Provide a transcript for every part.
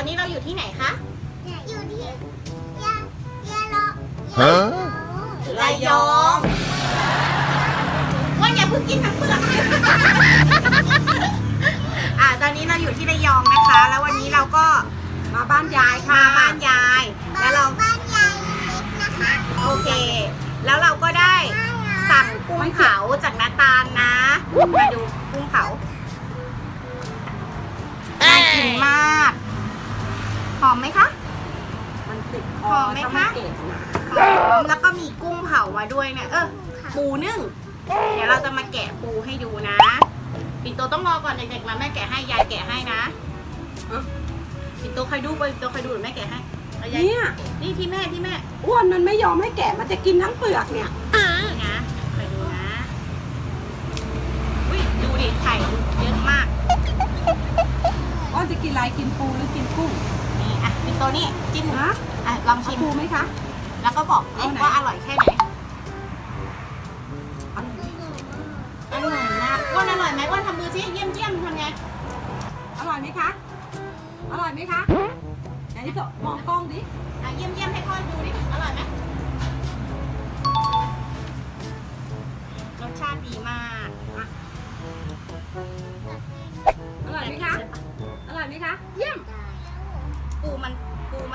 อนนี้เราอยู่ที่ไหนคะ อยู่ที่ยาลอ ระยองว่าอย่าเพิ่งกินทั้งเปลือกตอนนี้เราอยู่ที่ระยองนะคะ แล้ววันนี้เราก็มาบ้านยายค่ะบ้านยาย แล้วเรา บ้านยายเล็กนะคะ โอเค แล้วเราก็ได้สั่งกุ้งเผาจากน้าตาลนะ มาดูกุ้งเผาน่ากินมาก หอมไหมคะ มันติดค ห อ อมไหมคะ ถ้าเก็บนะ หอมแล้วก็มีกุ้งเผามาด้วยเนี่ยปูนึ่ง เดี๋ยวเราจะมาแกะปูให้ดูนะ ปิ่นโตต้องรอก่อนเด็กๆมาแม่แกะให้ยายแกะให้นะปิ่นโตใครดูปิ่นโตใครดูหรือแม่แกะให้เอายาย เนี่ย นี่ที่แม่ อ้วนมันไม่ยอมให้แกะมันจะกินทั้งเปลือกเนี่ย นี่นะใครดูนะอุ้ยดูดิไข่เยอะมาก อ้วนจะกินอะไรกินปูหรือกินกุ้ง นี่ปิ่นโตนี่จิ้ม ฮะ ลอง เอา ชิม ปูไหมคะ แล้วก็บอก เอาไหน ว่าอร่อยแค่ไหน เอา อร่อยมากอ้วนอร่อยไหมอ้วนทำมือซิเยี่ยมทำไง อร่อยไหมคะอร่อยไหมคะไหนที่ตมองกล้องดิ เยี่ยมให้พ่อดูดิอร่อยไหมรสชาติดีมาก อร่อยไหมคะอร่อยไหมคะเยี่ยม ปู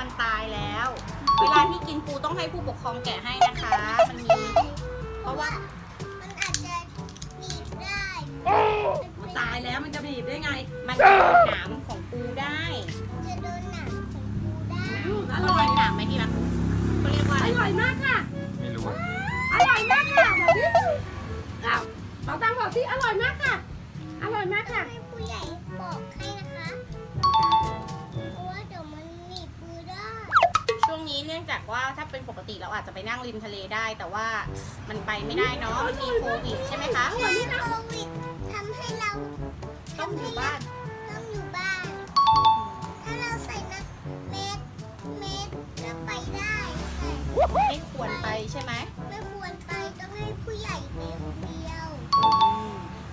มันตายแล้ว เวลาที่กินปูต้องให้ผู้ปกครองแกะให้นะคะ มันมีเพราะว่า มันอาจจะหนีบได้ มันตายแล้วมันจะบีบได้ไง มันจะโดนหนามของปูได้ จะโดนหนังของปูได้ อ เขา ร่อย เรียกหนามไหมที่รักเขาเรียกว่า อร่อยมากค่ะ ไม่รู้อะ อร่อยมากค่ะบอกดิเอาเราตั้งบอกสิอร่อยมากค่ะอร่อยมากค่ะ ให้ผู้ใหญ่บอกให้นะคะ เพราะว่าเดี๋ยวมันหนีบมือได้ ช่วงนี้เนื่องจากว่าถ้าเป็นปกติเราอาจจะไปนั่งริมทะเลได้ แต่ว่ามันไปไม่ได้เนาะมันมีโควิดใช่ไหมคะ โควิดทำให้เรา ต้องอยู่บ้าน ต้องอยู่บ้าน ถ้าเราใส่นักเม็ดก็ไปได้แต่ ไม่ควรไปใช่ไหม ไม่ควรไปต้องให้ผู้ใหญ่ไปคนเดียว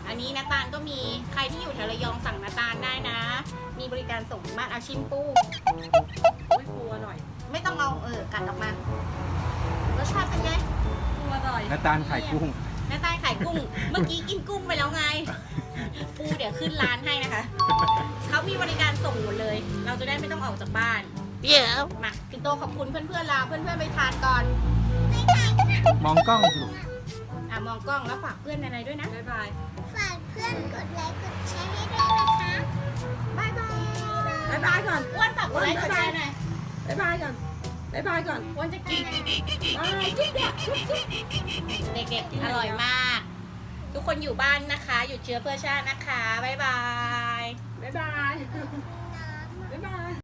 อันนี้นาตาลก็มีใครที่อยู่แถวระยองสั่งนาตาลได้นะ มีบริการส่งถึงบ้านเอาชิมปู อุ้ยปูอร่อย ไม่ต้องเอากัดออกมารสชาติเป็นไง ปูอร่อย น้าตาลไข่กุ้ง นาตาลไข่กุ้ง เมื่อกี้กินกุ้งไปแล้วไง ปูเดี๋ยวขึ้นร้านให้นะคะเขามีบริการส่งหมดเลย เราจะได้ไม่ต้องออกจากบ้านมาปิ่นโตขอบคุณเพื่อนๆเราเพื่อนๆไปทานก่อน มองกล้องสิ มองกล้องแล้วฝากเพื่อนอะไรด้วยนะ บ๊ายบาย ฝากเพื่อนกดไลค์กดแชร์ให้ด้วยนะคะ บ๊ายบาย บ๊ายบายก่อน อ้วนฝากกดไลค์กดแชร์หน่อย บ๊ายบายก่อนบ๊ายบายก่อน อ้วนจะกินไง บายจิ๊บเดียวจิ๊บจิ๊บ เด็กๆอร่อยมาก ทุกคนอยู่บ้านนะคะ หยุดเชื้อเพื่อชาตินะคะ บ๊ายบาย บ๊ายบายบ๊ายบาย